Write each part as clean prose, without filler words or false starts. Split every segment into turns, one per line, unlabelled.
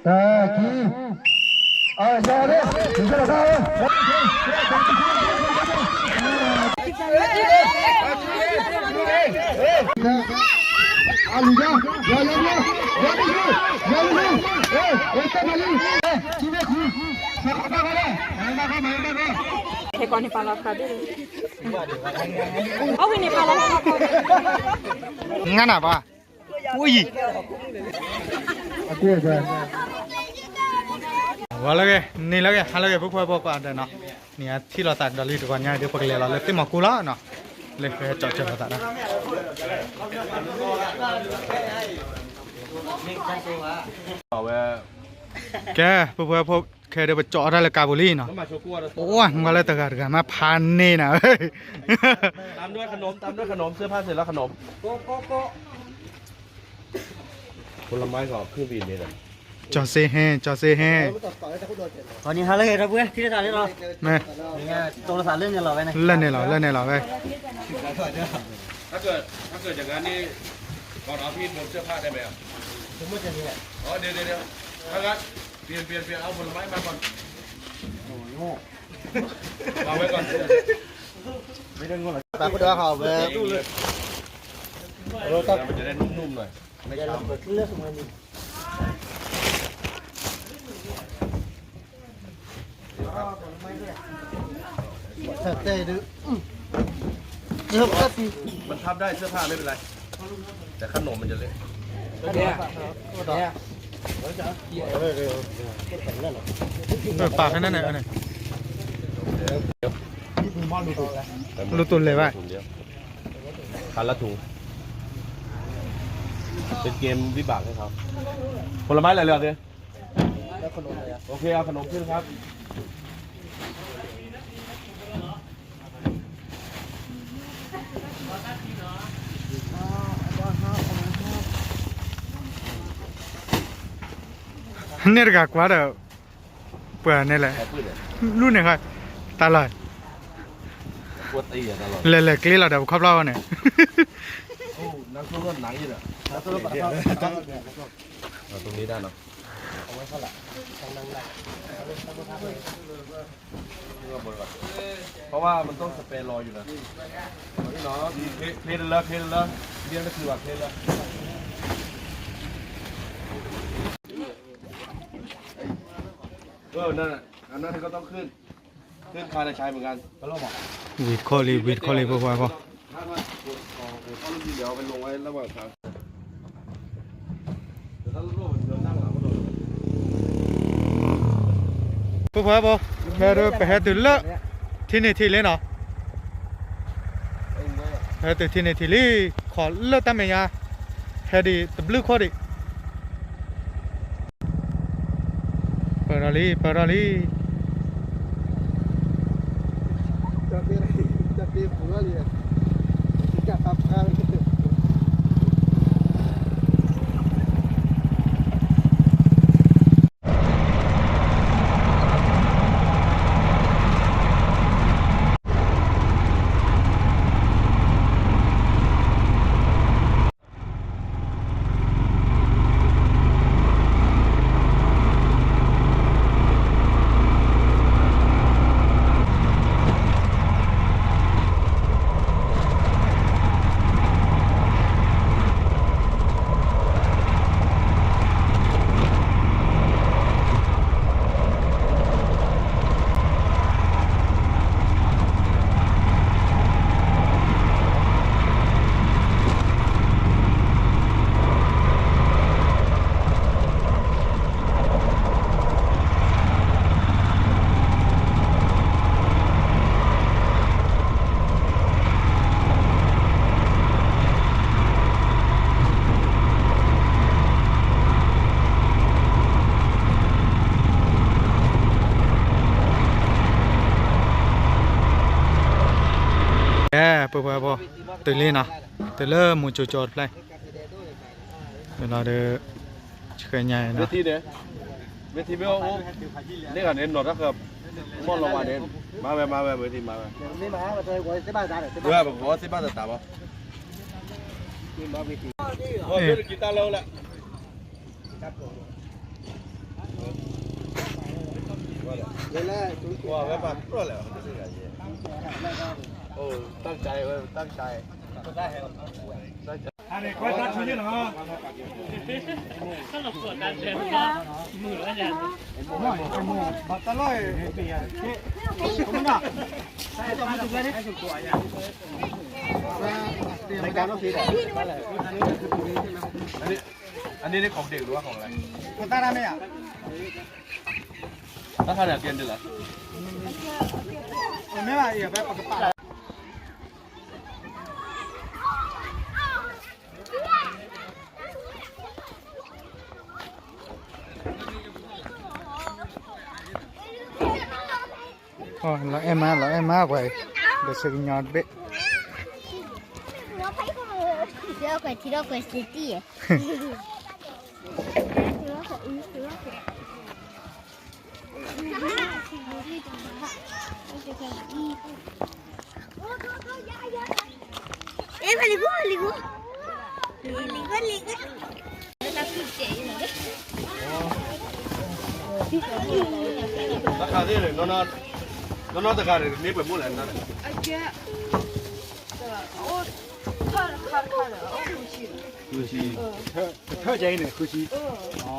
Aquí. Ya ves, sincero, ¿sabes?
Thế còn Nepal là cả đi. Ông đi Nepal là
ngăn à bà ui gì vào lagi ni lagi hal lagi buku apa ada no ni hati lo tak dari tuannya dia pakai lele lepas mau kula no lepas cocok tak dah ke buku apa ke dia bercok ada le kabuli no wah malah tegar kan ma panen na
ตามด้วยขนมเสื้อผ้าเสร็จแล้วขนมผลไม้ก็เครื่องบินนี่แหละ
จอเซเฮ
ตอนนี้ฮาเลยครับเพื่อนที่จะทานได้หรอ
แม่
ตรงสารเรื่องเนี่ยหรอไว้นะ
เล่นเนี่ยเหรอเว้ย
ถ้าเกิดอย่างนั้นนี่ก่อนเอาพี่บนเสื้อผ้าได้ไหมอ่ะผมไม่จะนี่แหละอ๋อเดี๋ยวถ้างั้นเปลี่ยนเอาผลไม้มาก่อนโอ้โหเอาไว้ก่อนไม่ได้งงหรอก
ปากก็เดือดเขาเบอร์
มันจะได้นุ่มๆหน่อยไม่ช้ำ
เลือกสมุนไพรเสร็จได้ดูเยอะก็ดี
มันทับได้เสื้อผ้าไม่เป็นไรแต่ขนมมันจะเละ
ปากแค่นั้นน่ะรูตุนเลยว่ะ
ถุงเดียวคันละถุงเป็นเกมวิบากให้เขาผลไม้อะไรเลือกดิโอเคเอาขนมขึ้นครับ
เนี่ยกากว่าเด้อเปื่อนี่แหละรุ่นไหนครับตาลอย
ปวดตีอ่ะตลอด
เละๆกลิ้งเราเดี๋ยวครอบเราเนี่ย
โอ้นักสู้ก็หนังอยู่อ่ะตรงนี้ได้เนาะเพราะว่ามันต้องสเปรย์รออยู่นะนี่เนาะเพลนแล้วเรียนก็คือว่าเพลนแล้วนั่นน่ะอันนั้นก็ต้องขึ้นคาในชายเหมือนกันก็ลองบอก
วีดคอลีพวกว่าพอ
ถ้าเอาลูกเดี๋ยวไปลงไว้ระหว่างทางเดี๋ยวถ้าลูกเดินนั่งหลังก็โดน
พวกว่าพอแค่เดินไปแค่ตื่นละที่นี่ที่เล่นเนาะแค่ตื่นที่นี่ที่ลี่ขอเลิกตั้งเมียแค่ดีตบลึกข้อดิเปิดอะไร
จะปีผัวเลยจะตับข้าว
เปิดพอตื่นเลยนะตื่นเริ่มมูจูจอดเลยเวลาเดือเฉยใหญ่นะ
เวทีเนี่ยเวทีไม่เอาเรียกกันเอ็นหนอดนะครับมอนลงมาเอ็นมาแบบเวทีมาแบบ
ไม่มาว่าจะว่าจะบ้าจ้าเลย
เพื่อบอกว่าสิบ้าจะตาบ่โอ้ยกีตาร์เราแหละ ว่าแม่ปากรู้แล้วโอ้ตั้งใจเว้ยตั้งใจได้เหรอตั้งใจอันนี้ก็ตั้งชื่อเนาะก็หลบกดดันเดินมือแล้วเนี่ยบัตรลอยเปียผมน่ะใช่ต้องมาถึงเลยให้สุดตัวอย่างรายการต้องคิดอันนี้ของเด็กหรือว่าของอะไรคนตั้งได้ไหมอ่ะถ้าใครอยากเรียนดีเหรอไม่ว่าอย่าไปปากกระป๋า
là em má vậy để sự nhọt bệ
nó thấy không đâu phải thì đâu phải gì đi em phải ligo nó cứ chạy rồi đấy
ราคาที่เลยน้องราคาเลยนี่เป็นมูลแหล่งนั่นคือชีเท่าใจเนี่ยคือชีอ๋อ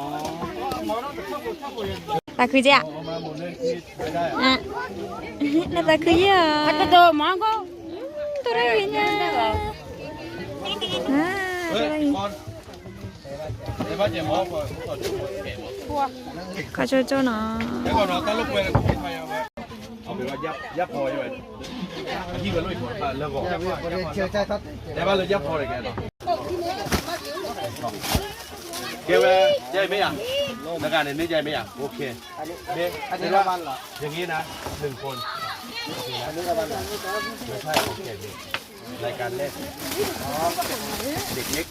ตาคือเจ้า
มาหมดเลยที่ไม่ได้
อ่ะตาคือเยอะพัดตัวมังก็ตัวอะไรเนี่ยอ่า
เฮ้ยบอลไอ้บ้านเจ๋งมากกว่า
ขอช่วยๆหน่อย
ไอ้ก่อนเราตั้งลูกเวรที่ไทยเอาไปเอาไปว่ายับพอใช่ไหมที่กันลุยก่อนเลิกก่อนแต่ว่าเรายับพอเลยแกเนาะเกี่ยวกับใจไหมอ่ะในการนี้ใจไหมอ่ะโอเคอันนี้ละวันเหรออย่างนี้นะ1 คนอันนี้ละวันเหรอไม่ใช่โอเครายการเล่นเด็กเล็ก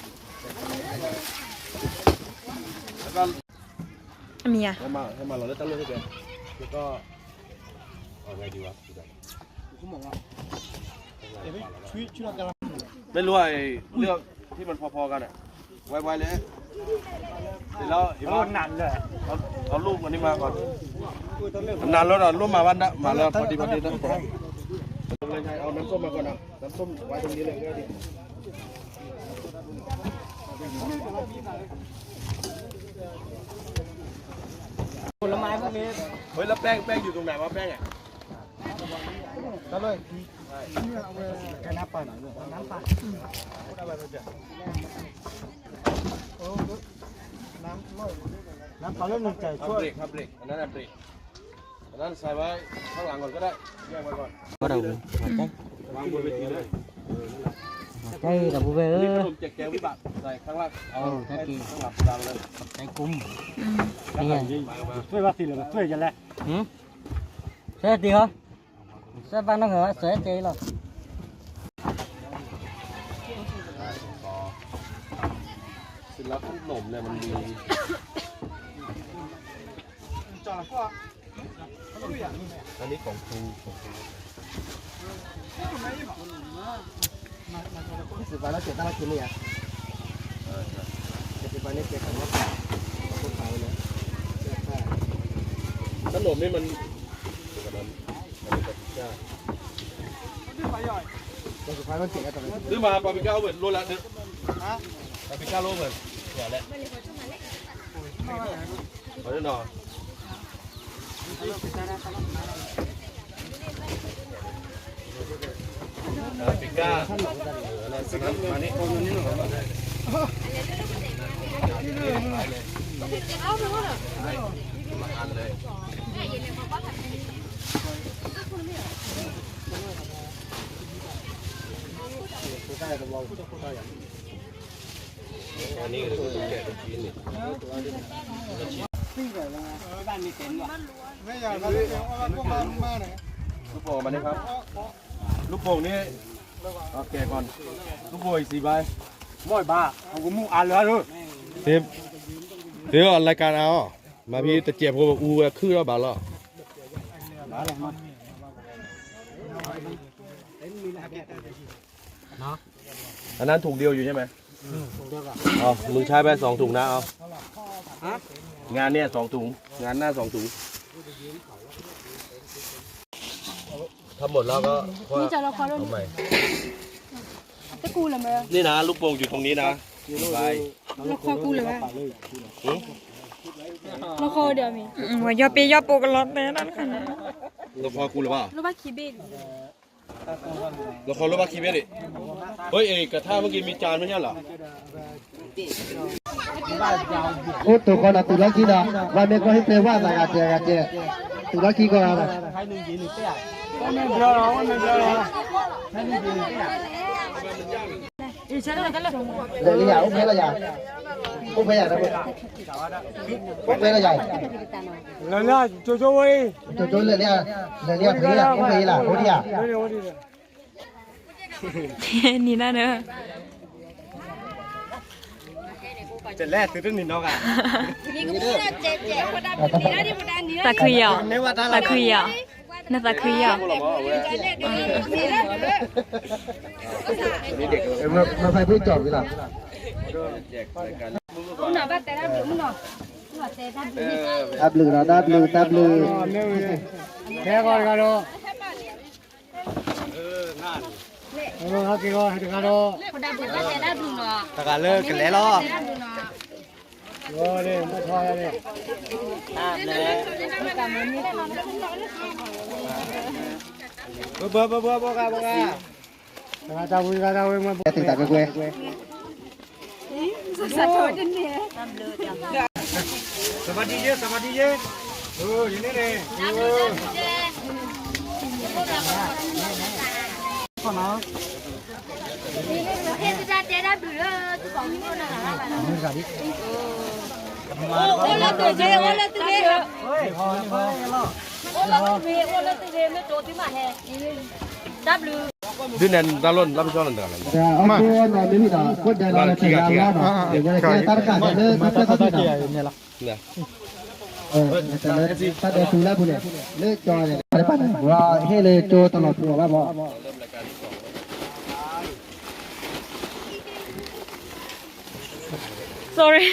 แล้วก็
เมีย
ให้มาเราเล่นตั้งเรื่องให้แกแล้วก็เอาไงดีวะไม่รู้ไอ้เรื่องที่มันพอๆกันอ่ะไวๆเลยเสร็จแล้วเห็นว่านันเลยเอาลูกอันนี้มาก่อนนานแล้วเราลูกมาวันนะมาแล้วพอดีนะเอาน้ำส้มมาก่อนนะน้ำส้มไว้ตรงนี้เลยก็ดีผลไม้พวกนี้เฮ้ยแล้วแป้งอยู่ตรงไหนวะแป้งอ่ะก็เลยแค่น้ำปั่นน้ำปั่นน้ำปั่นเริ่มหนึ่งใจช่วยครับเบรกอันนั้นเบรกอันนั้นใส่ไว้ข้างหลังก่อนก็ได้แยกไว้ก่อนก็ได้วางบนเวทีเลย
ใช่แต่ผู้เวอ
นี่ข
ร์
นมแจกแก้ววิบัติใส่ข้างล่างข้างหลังดาวเลย
ใจกุ้ม
นี่ไงช่วยว่าสิเลยช่วยยันแหละ
ใช่ดีเหรอใช่บ้านน้องเหรอใช่ใจหรอ
สิแล้วขนมเนี่ยมันมีอันนี้ของครู
สิบวันแล้วเจ็ดตั้งมากินเลยอ่ะสิบวันนี้เจ็ดคำว่าคนขายเลย
ขนมนี่มัน
ตัวสุดท้ายมันเจ็ดแล้วตอนนี้
ซื้อมาปาปิก้าเวิร์ดโลละนึงปาปิก้าโลเวิร์ดเดี๋ยวแหละเอาแน่นอนปาปิก้ามานี่อันเลยอันนี้คือแกะเป็นชิ้นนี่ไม่อยากเลยเอาลูกโป่งมาหน่อยลูกโป่งมาเนี่ยครับลูกโป่งนี่โอเคก่อนลูกโป่งอีก4 ใบม้อยบ้าเอากูมุ่งอ่านเลยด้วยเดี๋ยวรายการเอามาพี่ตะเจียบกูอูคือแล้วบ้าแล้วอันนั้นถุงเดียวอยู่ใช่ไหมเอามึงใช้ไป2 ถุงนะเอางานเนี่ย2 ถุงงานหน้า2 ถุง ทำหมดแล้วก็นี่จะเราขอเอาใหม่
ตะกูเลยไหม
นี่นะลูกโป่งอยู่ตรงนี้นะไป
เราขอกูเลยไหมเราขอเดี๋ยวมี
ว่ายอปียอปูกันรถแน่นั่นค่ะ
เราพอกูหรือเปล่า
รู้ว่าคีบิน
เราขอรถบัสคีเบสดิเฮ้ยกระทะเมื่อกี้มีจานไม่ใช่เหรอ
โอ้ตัวคนอ่ะตุลักกี้นะวันนี้ก็ให้เปรว่าอะไรกันเจ๊ตุลักกี้ก็อะไร เดี๋ยวนี้โอเคละอย่างโอเคอย่างนะโอเคละอย่างโจเลยเนี่ยเพียโอเคละโอเคอ่ะ
นี่น่าเนอะ
จะแลกซื้อนี่น้องอ่ะ
ตะคุยอ่ะตะคุยอ่ะน่าตะคุยอ่ะ
มาไปพูดจบกันละ ดับลือนะดับลือแค่ก่อนกันดูเขากี่คนถึงกันดูตะการเลิกกันแล้วล่ะโอ้เนี่ยไม่ทอยเลยเบอร์กันตาวุ้ยมาติดตากันเว้ย สวัสดีเยอะอยู่นี่เลยขอน้อง
ดินดาลอนรับผิดชอบนั่นเด้อ
เอาตัวนอนไม่ผิดอ่ะก็จะเราจะลาเนาะเดี๋ยวจะตัดขาดเลยมาตัดขาดเนี่ยละตัดเดือดสูแล้วบุญเนี่ยเลิกจอยเนี่ยอะไรป่ะว่าเฮ้เลยโจตลอดตัวว่าบ่
sorry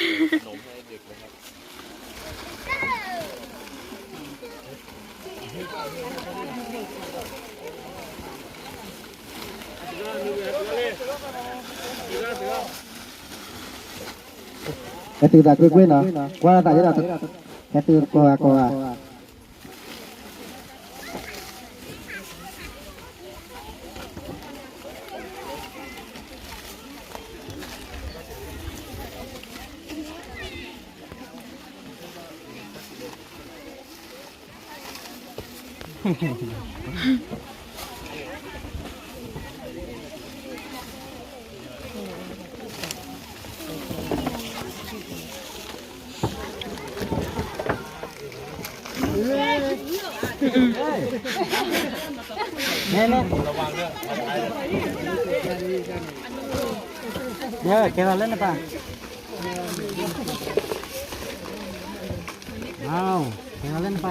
แค่ตื่นตากุ้ยๆเนาะว่าตาจะได้แค่ตื่นกลัวแน่ระวังเด้อเดี๋ยวแกเราเล่นนะป่ะเอาแกเราเล่นไป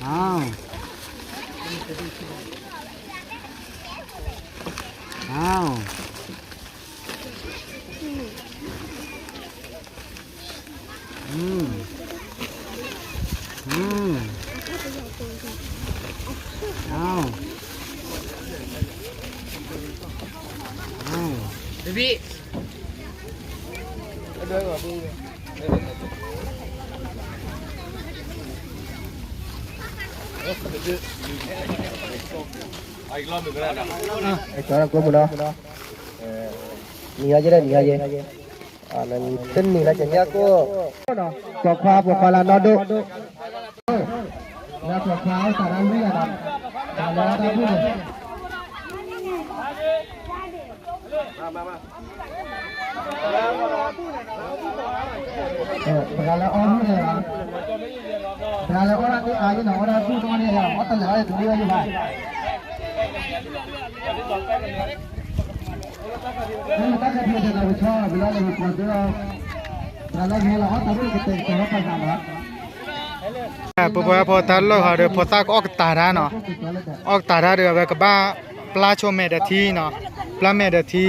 เอาพี่เดินก่อนพี่อีกรอบหนึ่งก็ได้นะไอ้จอร์ก็บุญเนาะมีอะไรได้มีอะไรนั่นเส้นมีอะไรอย่างเงี้ยก็ปอกควาลานอดูแล้วปอกควาสารันด้วยนะแล้วได้พูดKalau orang ni lah, kalau orang ni aja nak orang tu tu ni lah, orang tak ada tu dia je lah. Kalau tak ada dia dah bercakap, bila dia bercakap, kalau dia lah orang tak boleh kita apa sama.
ปปพอตัดแล้วหาเด้อพอตากออกตาดาเนาะออกตาดาเด้อแบบกะบ้าปลาโชเมดทีเนาะปลาเมดที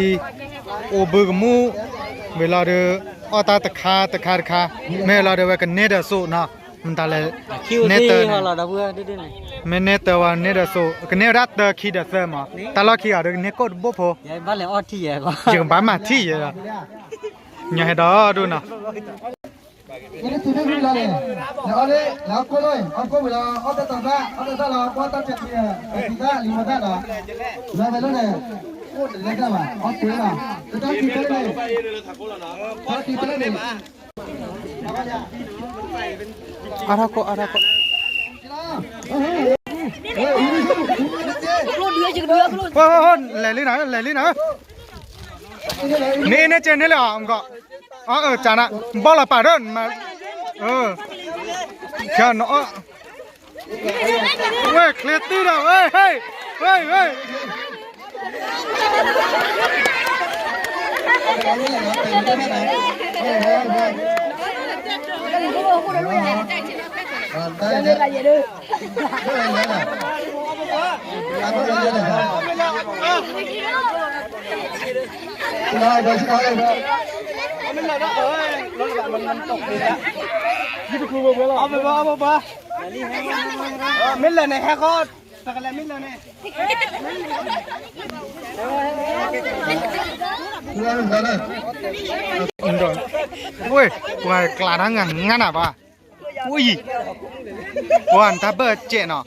โอเบิกมูเวลาเด้อออตาตะคาแม่เราเด้อว่ากันเนเดอโซเนาะ มันตาเลย
คิว
เน
ซี่
เตอร์
พอเราดับเบิ้ลได้ไหน
เมเนเตอร์วันเนเดอร์โซกันเนรัตเตอร์คีเดอร์เซอร์มาตลอดคีอ่ะเดี๋ยวเนโคตรบุพโพ
ยายบ้านเลยออดที่ก็
จึงบ้านมาที่อ่ะอย่าให้ดอดูนะ
ini sudah bila le la ole la ko loi ko bila o ta la ko ta chat dia kita 5 dah lah la belo ne ko le ka ba o tu la ta ki pele ne
ไปเรือถักโคแล้วนะ
ta ki pele ne
อาราโกอาราโก
Keluar dia je kedua keluar.
โอ้โหแหล่ลี่นะแหล่ลี่นะนี่เนี่ยเจนนี่เลยอ่ะมึงก็จานะบอลละป่าเดินมาแค่เนาะเว้ยเคลียร์ตีนะเว้ยเฮ้ยเฮ้ยเฮ้ย
มิลเลยเนี่ยแฮกก็สักอะไรมิลเลยเนี่ย
เว้ยว่ากลาดังงั้นอ่ะป่ะอุ้ยวันทับเบิร์เจเนาะ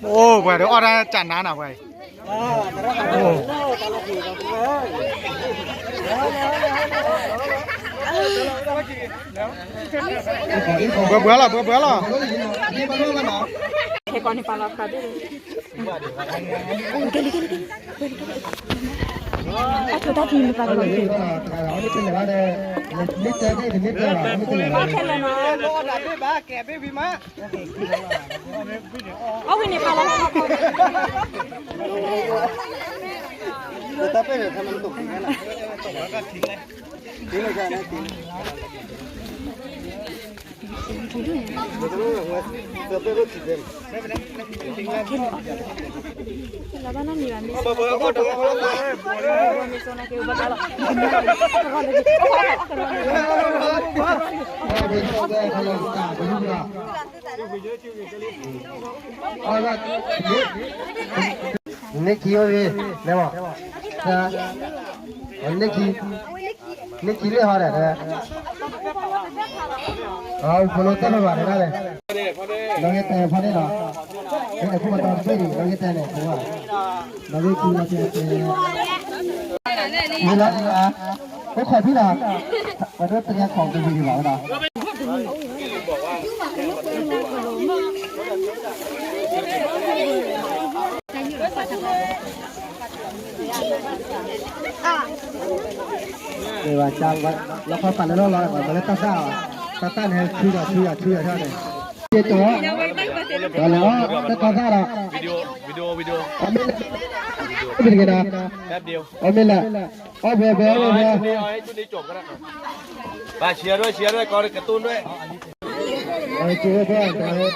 โอ้เว้ยเดี๋ยวออร่าจันน้าน่ะเว้ยโอ้เบื่อละเบื่อละ
Hekor ni pala kade. Aku tadi ni pala kade. Oh ini pala.
Tapiถ้ามันตกอย่างนั้นน่ะตกแล้วก็ทิ้งเลยทิ้งเลยใช่ไหมทิ้งเกือบได้รถติดเลยไม่เป็นไรทิ้งแล้ว
Labanan ni lah.
เบอร์ก็ถูกแล้ว
Misalnya ke ubah kalau.
Ini kio ye, lewa. Ini kiri hari ada. Follow telo hari ada. Lagi teh pada lah. Ini aku macam beri, lagi teh ni, lagi kiri lagi teh. Ini lah, kau kau bila, pada ternyata kau tu beri bawa dah. Dewa cang, lepas pada lo lah, boleh tak sah, tak tahan hal cuya dah ni. Itu, kalau tak sah lah.
Video
Ambil kita.
แป๊บเดียว
Ambil lah. Oh, bear.
ชุดนี้จบก็ได้ไปเชียร์ด้วยกอร์ตูนด้วย
Cuba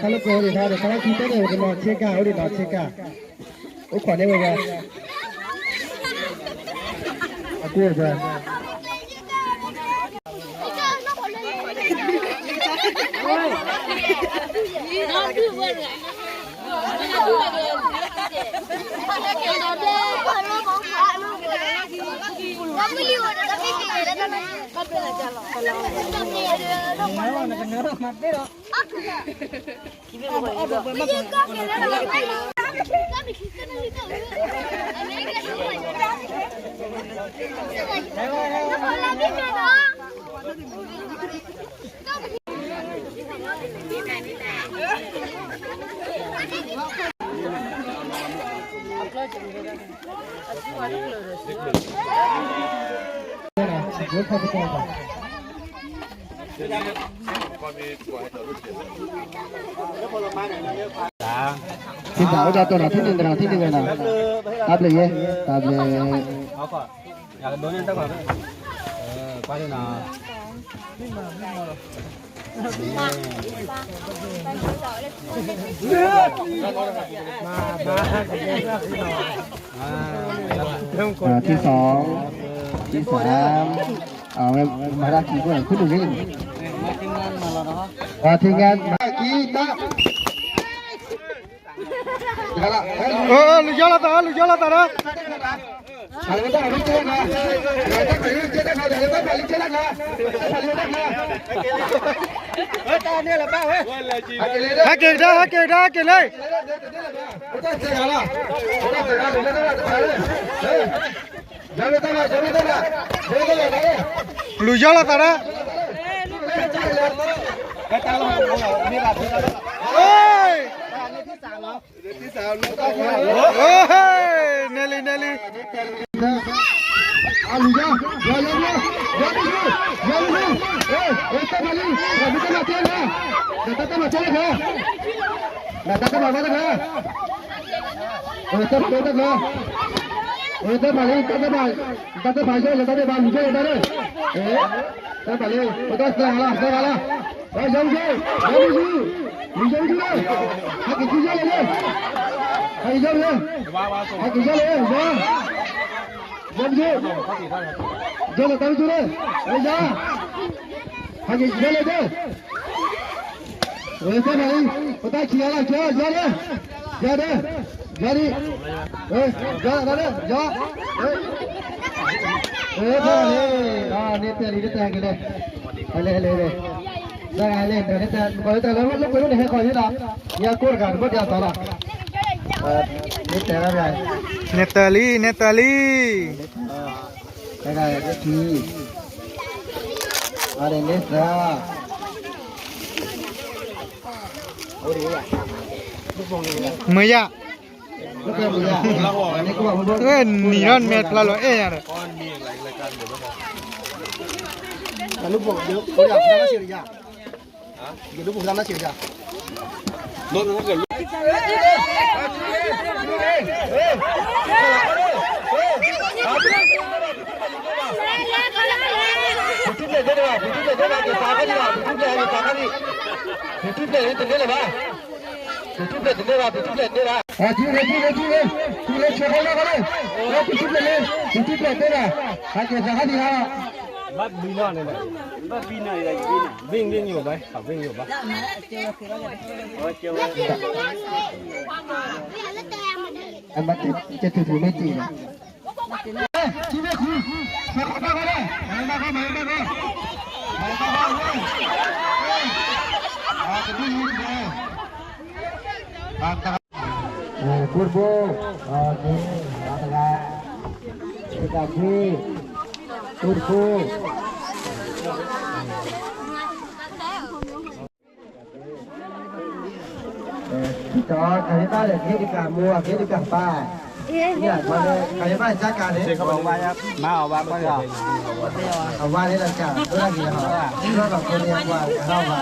kalau kau ni ada, kalau kita ni kena cekah, udah nak cekah. Oh, kau ni apa? Aku apa? Kita udah tahu nanti ni na. Table ye, table.
Apa? Yang dua ni tak apa. Pada nak.
ที่สองที่สามเอามาได้กี่คนขึ้นดูนี่ ทีมงานกีตา
ลูกยอละตาลูกยอละตานะ
Kalau kita habis jalan lah, kita pergi jalan lah, kita balik jalan lah, balik jalan lah. Kita ni lah pak,
Hakik dah, hakik dah, hakik leh.
kita jalan lah, kita jalan, jalan tanah, jalan tanah, jalan tanah.
Lu yala tara. Oi. Oi, Nelly Nelly.
Aluja, ya, esta balik, kita nak jalan lah, kita nak jalan lah, kita nak jalan lah, kita balik lah. Kita balik, kita balik je, kita balik je, kita balik, kita selah. Oh, jauh, hak itu jalan le, hak jalan le, hak jalan le, jalan tahu tu le, jah, hak jalan le, kita balik, kita kialah, jalan, jadi, jalan, ni tadi kita le. Jangan le, kalau kita lalu kalau ni kalau ni dah, ya kurang, buat dia salah. Ni terang ya.
Netali, Netali.
Ada lagi. Ada Nesa.
Maya.
Bukan Maya. Ini kau buat.
Niran met lalu ya.
Lalu buat dia, kau dah sama siapa? Dia bukan sama siapa? Bắt bina này này, bắt bina này, vinh nhiều vậy, phải vinh nhiều vậy.
Anh bắt chết từ mấy chị này. Chị về khu, sao không bao đây? Mày bao mày bao. Mày bao luôn. Cái gì vậy? Purbo, oke, katakan. Kita beli. Turbo. Cho cái ba để cái đi cả mua, cái đi cả ba. Dạ, cái ba giá cả đấy.
Không ba nhá, má ở ba bao giờ?
Ở ba đấy là cả, đó là gì hả? Đó là con đi qua, đâu mà.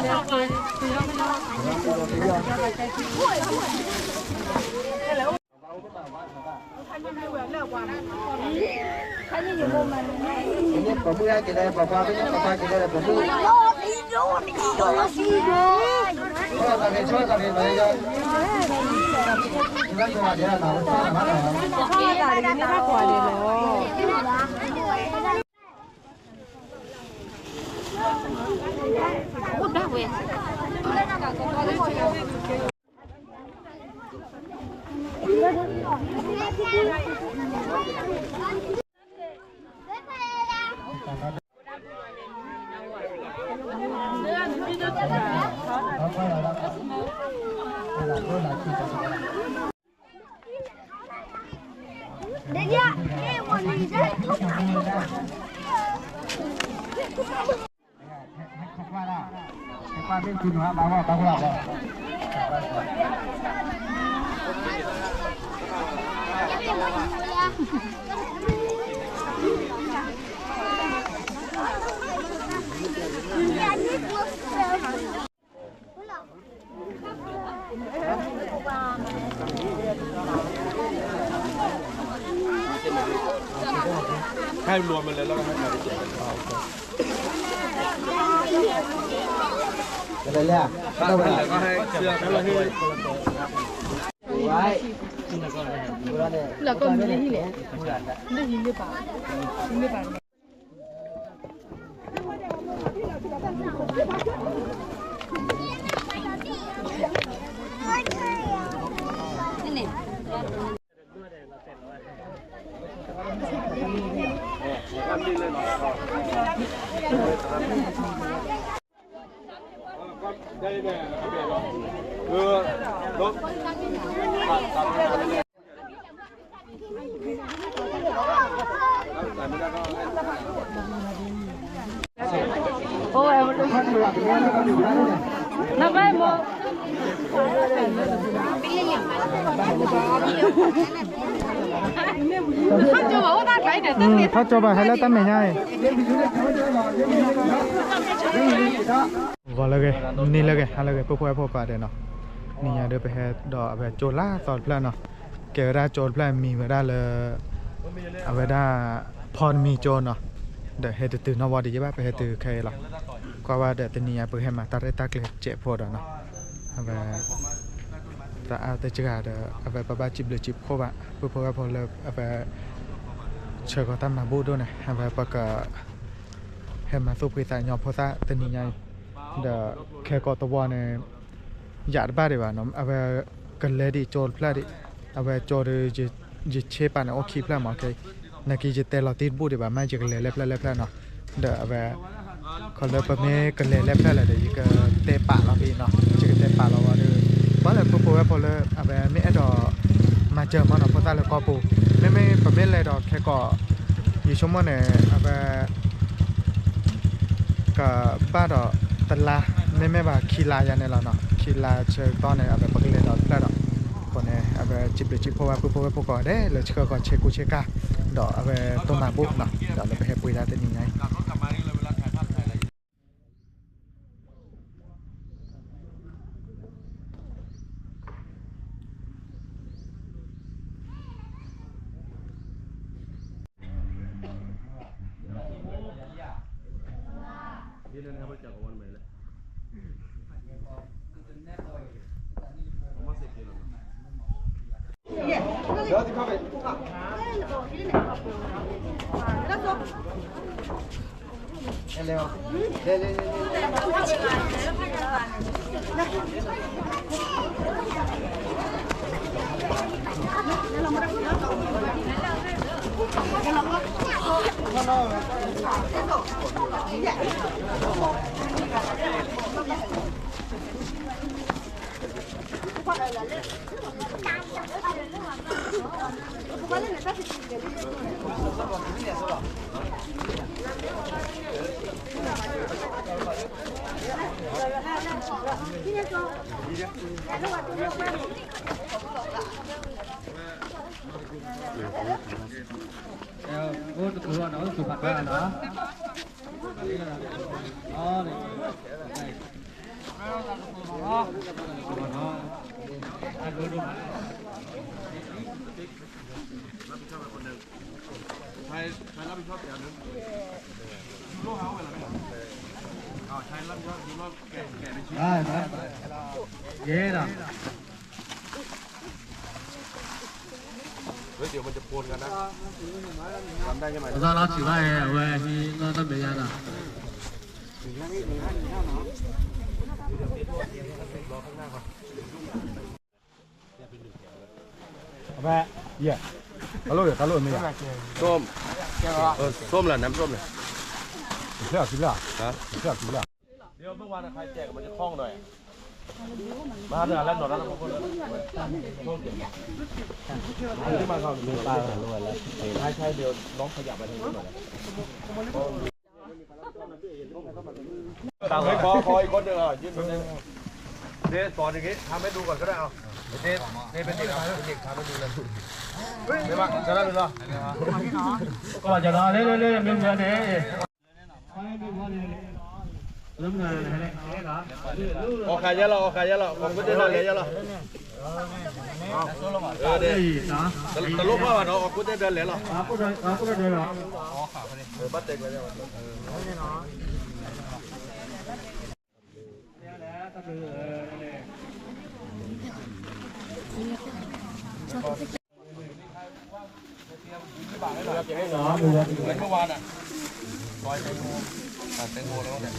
Ini pemuda kita, bapak kita ada pemuda. Oh, tapi mereka. Kita cuma dia tahu mana.
Udah wes.
ให้รวมมันเลยแล้วก็ให้ใครไปเจ็บกัน
Cái này là đâu rồi?
ก็ให้เชือกแล้วให้
Đấy.
Là con đi đi lẹ. Đi đi đi bà. Đi bà.
ได้แน่รถ
โอ้ยน้ำไปหมดเขาจะบอกว่าได้ไปเดี๋ยวตั้งเนี่ย
เขาจบให้แล้วตั้งไม่ง่ายก็เลยนี่เลยอะไรเลยพวกพวกปลาเด่นเนาะนี่อย่าเดินไปแห่ดอกแบบโจล่าสอดเพลนเนาะเกี่ยวกับโจรเพลนมีเวลาเลยเอาไว้ได้พรมีโจรเนาะเดี๋ยวให้ตื่นนวดีใช่ป่ะไปให้ตื่นใครหรอกก็ว่าเดี๋ยวตัวนี้ไปให้มาตัดได้ตักเลยเจ็บพอดเนาะเอาไว้แต่เอาแต่จะเดี๋ยวเอาไว้ป้าจิบเลยจิบโคบะเพื่อพอเลยเอาไว้เชื่อก็ตั้งมาบูดด้วยนะเอาไว้ปะก็ให้มาสู้พิษายอมพอซะตัวนี้ไงเดี๋ยวแค่ก็ตัวเนี่ยอยากบ้าดีกว่าเนาะเอาไว้กันเลยดิโจรเพลดิเอาไว้โจรจะเชปันโอเคเพลมาโอเคนักกีฬาเตะเราตีบูดีกว่าไม่จะกันเลยเล็บเนาะเดี๋ยวเอาไว้เขาเลยประเมกันเลยเล็บเลยเดี๋ยวจะเตะปะเราพี่เนาะจะเตะปะเราว่าเดี๋ยวเพราะอะไรพวกพอเลยเอาไว้ไม่ดอมาเจอมันเนาะเพราะตาเลยก็ปูไม่ประเมเลยดอกแค่ก็อยู่ชั่วโมงเนี่ยเอาไว้กับบ้านดอกตลาดไม่แบบคีลายันเนี่ยเราเนาะคีลาเชิงตอนเนี่ยเอาไปปกติเราได้ดอกคนเนี่ยเอาไปจิบเลยจิบเพราะว่าพวกก่อนได้เลยเชื่อก่อนเช็คกูเช็คก้าดอกเอาไปต้มมาบุกเนาะเดี๋ยวเราไปให้ปุ๋ยได้แต่ยังไง
ใครรับผิดชอบอย่างนึงลูกเขาไปแล้วไหมใครรับผิดชอบดูรอบแก่ในชีวิต
ได้เย้น่ะ
เดี๋ยวมันจะโพนกันนะทำได้ใช่ไหม
เราถือว่าเว้ยที่เราต้องเป็นยังไง
แม่เย่ตะลุยไม่อยาก
ส้มส้มเหรอน้ำส้มเลย
กินแล้วฮะกินแล้ว
เดี๋ยวเมื่อวานใครแจกมันจะคล่องหน่อยมาเดือนแล้วหนอนแล้วนะพวกคนที่มาเขาดูตาหน่อยแล้วใช่เดี๋ยวน้องขยับไปทางนี้หน่อยตามให้คออีกคนหนึ่งยืนคนนึงเดสสอนอย่างงี้ทำให้ดูก่อนก็ได้เอาเดสเป็นเด็กทำให้ดูเลยไม่บ้างจะได้หรือเปล่าก็จะรอเรื่อยๆไม่เหมือนเด้ออกขายเยอะหรอของก็จะรอเยอะหรอเดี๋ยวตลกว่าเนาะกูจะเดินเหรอกูจะเดินเหรอบัตรเต็มเลยเหมือนเมื่อวานอ่ะลอยไปดู แตงโมแล้วเนี่ย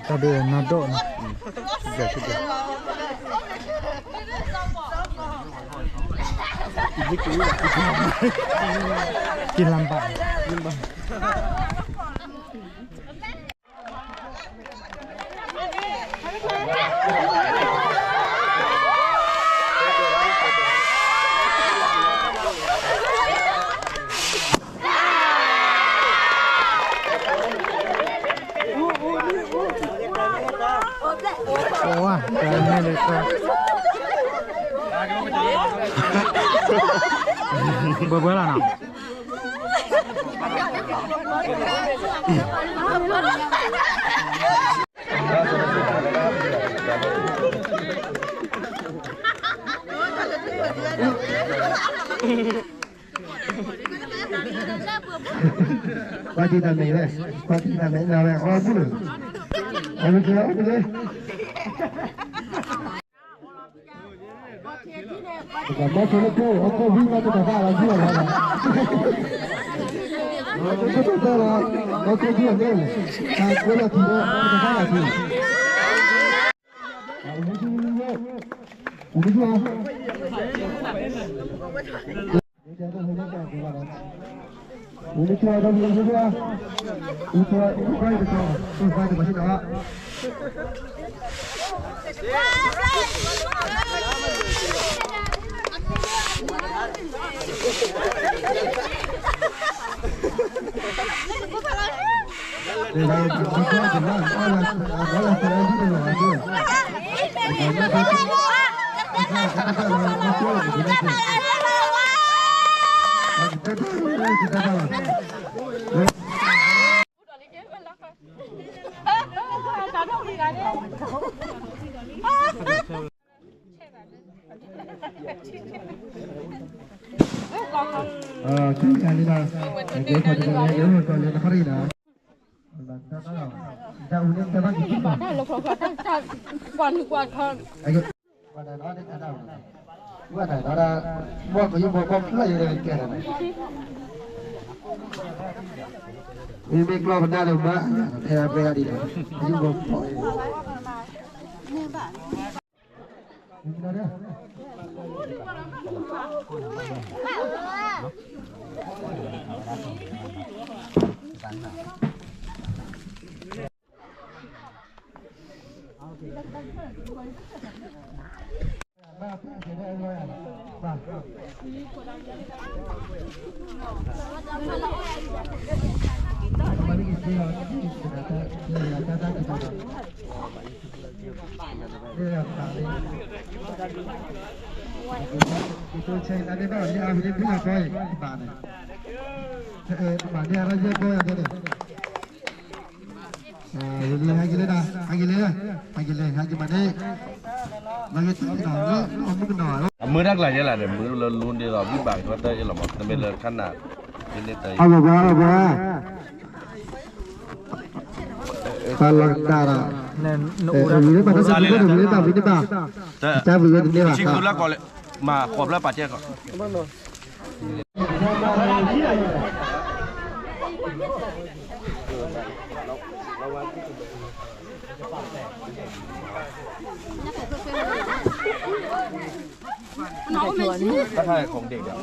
Tadi nado na. Sudah. Kin lambat. Wah, kayaknya itu. Berbola nak?
Pati dah ni, pati dah ni, nak apa pun. Apa tu? Apa tu? Kalau akuวิ่งมาจะได้อะไรที่อะไรนะก็ต้องรอเราจะที่อะไรถ้าคนละทีก็จะได้อะไรที่我们说我们说的不是说我说快的说我快的不是的kan ni dah. Okey, kalau kita lihat dulu kalau lihat hari dah. Dah ulang dah bagi kita. Dah lo kau kata kuat kan. Ayo. Pada dah ada. Buat dah buat kau buat kau lah yang kita ada. Ini kalau benar tu mbak, saya beri dia. Ayo buat kau. Ni mbak. Ini dah. Itu saya tadi dah dia ambil dia koi mana. Mana ada dia koi ada ni. Jadi lagi le dah, lagi mana? Lagi tu kenal, kamu kenal.
มือรักหลายอย่างแหละเดี๋ยวมือเราลุ้นเดี๋ยวเราวิ่งบ่ายก็ได้ยังหรอมั้งแต่เป็นเลยขนาดเป็นเลยแต่
Apa? Salah cara. Ini pada saat itu ini tak, ini tak. Saya buat ini lah.
ชิคุละก่อนเลยมาขอบแล้วป่าเจ้าก่อน ถ้าใช่ของเด็กอ่ะ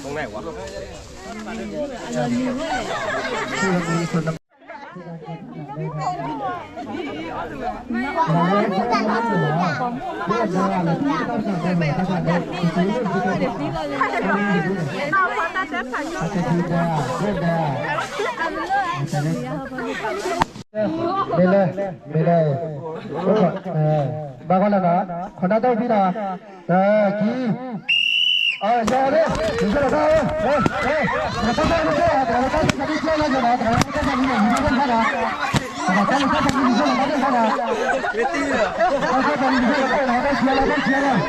ตรงไหนวะ
bà con là nó còn đã đâu đi nào ký giờ đấy đừng có đâu đây nó có đâu nữa nó có đi chơi là rồi nó có đi gì đi đâu đó nó có đi gì đâu đó cái tí rồi nó có đi gì đâu nó chơi rồi nó đi ra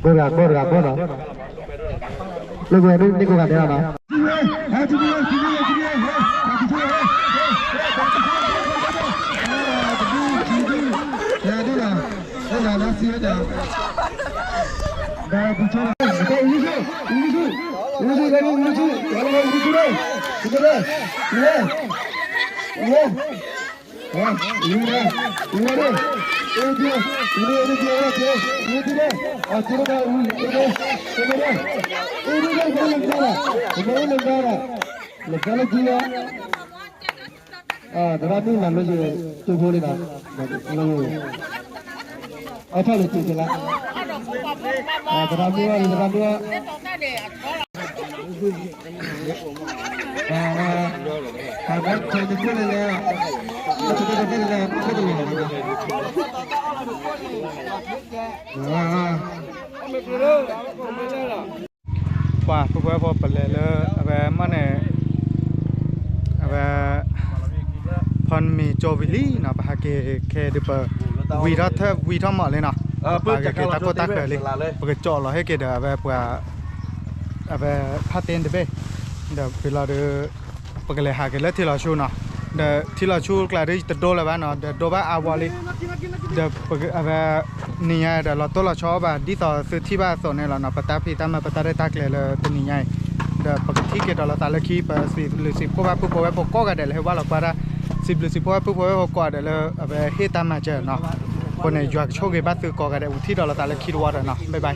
về là yeah bữa đó lúc về đi cô gặp nó đây là nó xí đó đây bữa chơi đây uống
qua phơi phơi bật lên về mà này về phần mì cho vị lý nó bà cái được vì đó mà lên nào cái ta có tácเลยcái cho là hết cái đó về phát tiền được để vì là được cái này cái là thì là show nào để thì là show cái đấy từ đô là bạn nó để đô bạn awali để về nia để là tôi là cho bạn đi tàu từที่บ้านส่วนnày là nó bắt ta phi ta mà bắt taได้tácเลยตัวนี้ไงđểที่cái đó là ta là khiไป10ก็ว่าปุ๊บไปพอก็ได้เลยว่าเราว่า10ก็ว่าปุ๊บไปพอก็ได้เลยvề hết ta mà chơi nóคนnày อยากโชคดีบ้านซื้อก็ได้ที่เราละta là khiว่าเนาะบ๊ายบาย